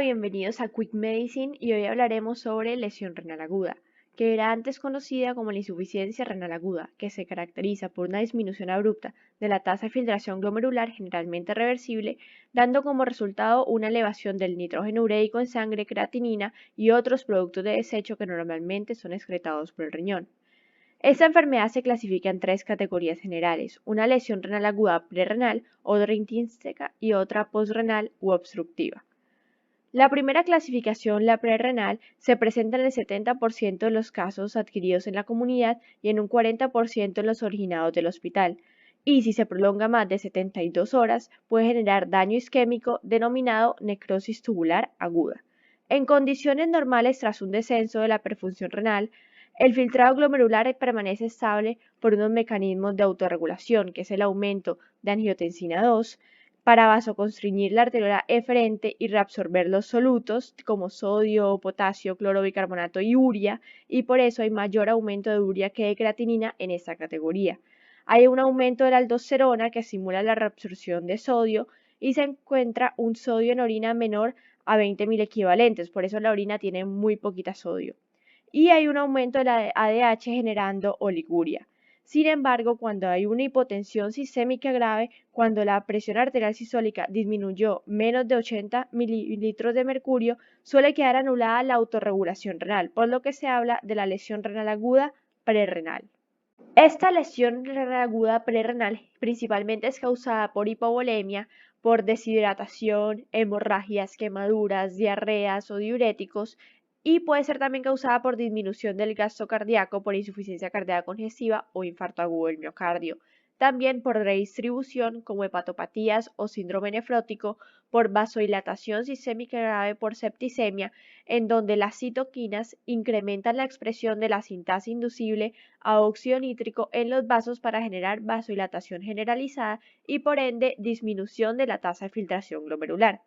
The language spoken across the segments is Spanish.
Bienvenidos a Quick Medicine y hoy hablaremos sobre lesión renal aguda, que era antes conocida como la insuficiencia renal aguda, que se caracteriza por una disminución abrupta de la tasa de filtración glomerular generalmente reversible, dando como resultado una elevación del nitrógeno ureico en sangre, creatinina y otros productos de desecho que normalmente son excretados por el riñón. Esta enfermedad se clasifica en tres categorías generales: una lesión renal aguda prerrenal, otra intrínseca y otra postrenal u obstructiva. La primera clasificación, la prerrenal, se presenta en el 70% de los casos adquiridos en la comunidad y en un 40% en los originados del hospital, y si se prolonga más de 72 horas puede generar daño isquémico denominado necrosis tubular aguda. En condiciones normales, tras un descenso de la perfusión renal, el filtrado glomerular permanece estable por unos mecanismos de autorregulación, que es el aumento de angiotensina 2, para vasoconstricir la arteriola eferente y reabsorber los solutos como sodio, potasio, cloro, bicarbonato y urea, y por eso hay mayor aumento de urea que de creatinina en esta categoría. Hay un aumento de la aldosterona que estimula la reabsorción de sodio y se encuentra un sodio en orina menor a 20.000 equivalentes, por eso la orina tiene muy poquita sodio. Y hay un aumento de la ADH generando oliguria. Sin embargo, cuando hay una hipotensión sistémica grave, cuando la presión arterial sistólica disminuyó menos de 80 mililitros de mercurio, suele quedar anulada la autorregulación renal, por lo que se habla de la lesión renal aguda prerrenal. Esta lesión renal aguda prerrenal principalmente es causada por hipovolemia, por deshidratación, hemorragias, quemaduras, diarreas o diuréticos, y puede ser también causada por disminución del gasto cardíaco, por insuficiencia cardíaca congestiva o infarto agudo del miocardio. También por redistribución como hepatopatías o síndrome nefrótico, por vasodilatación sistémica grave, por septicemia, en donde las citoquinas incrementan la expresión de la sintasa inducible a óxido nítrico en los vasos para generar vasodilatación generalizada y por ende disminución de la tasa de filtración glomerular.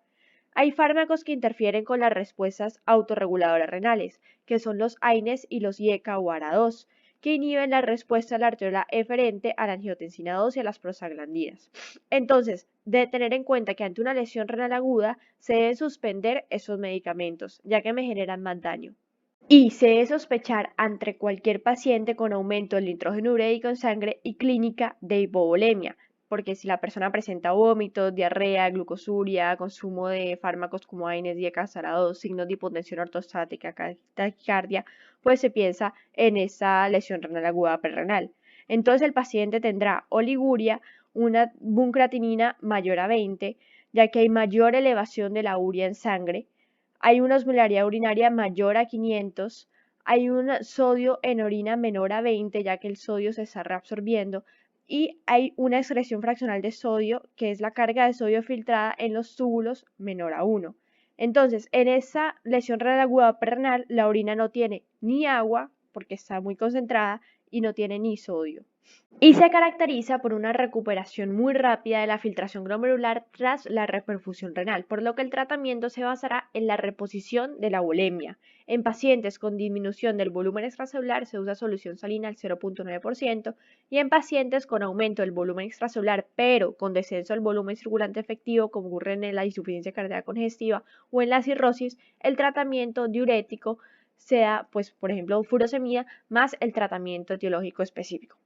Hay fármacos que interfieren con las respuestas autorreguladoras renales, que son los AINES y los IECA o ARA2, que inhiben la respuesta a la arteriola eferente, a la angiotensina 2 y a las prostaglandinas. Entonces, de tener en cuenta que ante una lesión renal aguda se deben suspender esos medicamentos, ya que me generan más daño. Y se debe sospechar ante cualquier paciente con aumento del nitrógeno ureico en sangre y clínica de hipovolemia, porque si la persona presenta vómitos, diarrea, glucosuria, consumo de fármacos como AINES, diacasarados, signos de hipotensión ortostática, taquicardia, pues se piensa en esa lesión renal aguda prerrenal. Entonces el paciente tendrá oliguria, una buncreatinina mayor a 20, ya que hay mayor elevación de la urea en sangre. Hay una osmolaridad urinaria mayor a 500, hay un sodio en orina menor a 20, ya que el sodio se está reabsorbiendo, y hay una excreción fraccional de sodio, que es la carga de sodio filtrada en los túbulos, menor a 1. Entonces, en esa lesión renal aguda prerrenal, la orina no tiene ni agua, porque está muy concentrada, y no tiene ni sodio. Y se caracteriza por una recuperación muy rápida de la filtración glomerular tras la reperfusión renal, por lo que el tratamiento se basará en la reposición de la volemia. En pacientes con disminución del volumen extracelular se usa solución salina al 0.9% y en pacientes con aumento del volumen extracelular pero con descenso del volumen circulante efectivo, como ocurre en la insuficiencia cardíaca congestiva o en la cirrosis, el tratamiento diurético sea, pues, por ejemplo, furosemida más el tratamiento etiológico específico.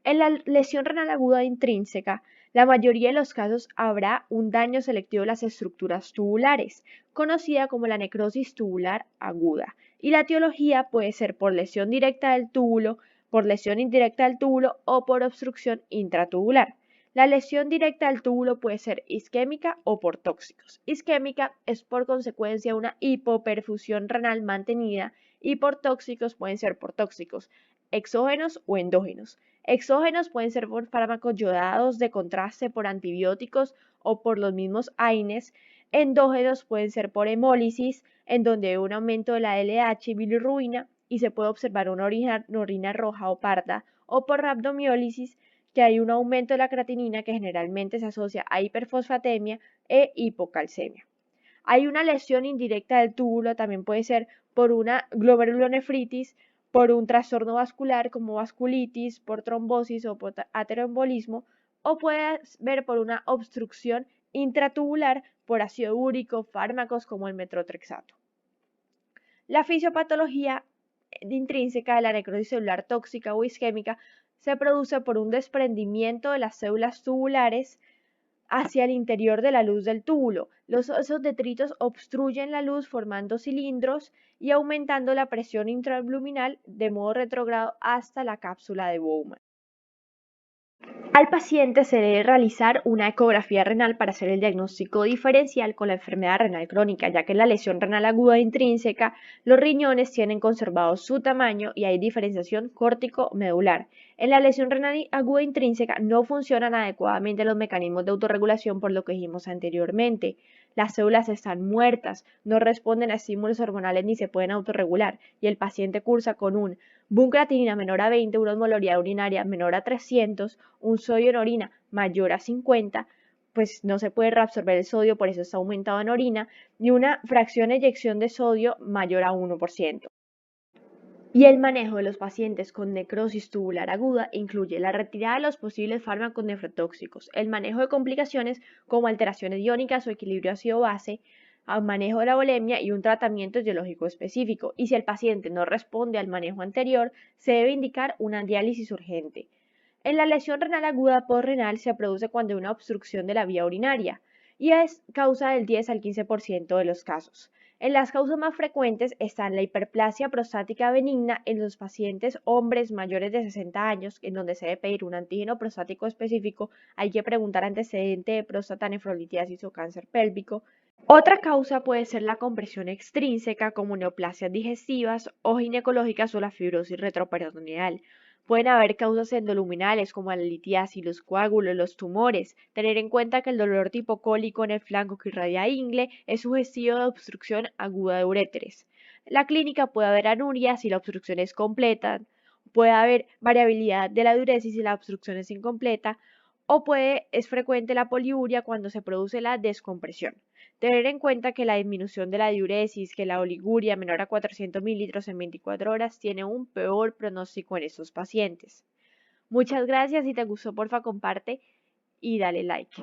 En la lesión renal aguda intrínseca, la mayoría de los casos habrá un daño selectivo de las estructuras tubulares, conocida como la necrosis tubular aguda, y la etiología puede ser por lesión directa del túbulo, por lesión indirecta del túbulo o por obstrucción intratubular. La lesión directa del túbulo puede ser isquémica o por tóxicos. Isquémica es por consecuencia de una hipoperfusión renal mantenida y por tóxicos pueden ser por tóxicos exógenos o endógenos. Exógenos pueden ser por fármacos yodados de contraste, por antibióticos o por los mismos AINES. Endógenos pueden ser por hemólisis, en donde hay un aumento de la LH y bilirrubina y se puede observar una orina roja o parda, o por rhabdomiólisis, que hay un aumento de la creatinina que generalmente se asocia a hiperfosfatemia e hipocalcemia. Hay una lesión indirecta del túbulo, también puede ser por una glomerulonefritis, por un trastorno vascular como vasculitis, por trombosis o por ateroembolismo, o puede ver por una obstrucción intratubular por ácido úrico, fármacos como el metotrexato. La fisiopatología intrínseca de la necrosis celular tóxica o isquémica se produce por un desprendimiento de las células tubulares hacia el interior de la luz del túbulo. Esos detritos obstruyen la luz formando cilindros y aumentando la presión intraluminal de modo retrógrado hasta la cápsula de Bowman. Al paciente se debe realizar una ecografía renal para hacer el diagnóstico diferencial con la enfermedad renal crónica, ya que en la lesión renal aguda intrínseca los riñones tienen conservado su tamaño y hay diferenciación córtico-medular. En la lesión renal aguda intrínseca no funcionan adecuadamente los mecanismos de autorregulación por lo que dijimos anteriormente. Las células están muertas, no responden a estímulos hormonales ni se pueden autorregular y el paciente cursa con un creatinina menor a 20, una osmolaridad urinaria menor a 300, un sodio en orina mayor a 50, pues no se puede reabsorber el sodio, por eso está aumentado en orina, y una fracción de eyección de sodio mayor a 1%. Y el manejo de los pacientes con necrosis tubular aguda incluye la retirada de los posibles fármacos nefrotóxicos, el manejo de complicaciones como alteraciones iónicas o equilibrio ácido-base, al manejo de la bulimia y un tratamiento etiológico específico. Y si el paciente no responde al manejo anterior, se debe indicar una diálisis urgente. En la lesión renal aguda postrenal se produce cuando hay una obstrucción de la vía urinaria y es causa del 10 al 15% de los casos. En las causas más frecuentes están la hiperplasia prostática benigna en los pacientes hombres mayores de 60 años, en donde se debe pedir un antígeno prostático específico, hay que preguntar antecedente de próstata, nefrolitiasis o cáncer pélvico. Otra causa puede ser la compresión extrínseca como neoplasias digestivas o ginecológicas o la fibrosis retroperitoneal. Pueden haber causas endoluminales como la litiasis, los coágulos, los tumores. Tener en cuenta que el dolor tipo cólico en el flanco que irradia a ingle es sugestivo de obstrucción aguda de uréteres. La clínica puede haber anuria si la obstrucción es completa, puede haber variabilidad de la diuresis si la obstrucción es incompleta, o es frecuente la poliuria cuando se produce la descompresión. Tener en cuenta que la disminución de la diuresis, que la oliguria menor a 400 mililitros en 24 horas tiene un peor pronóstico en estos pacientes. Muchas gracias, si te gustó porfa comparte y dale like.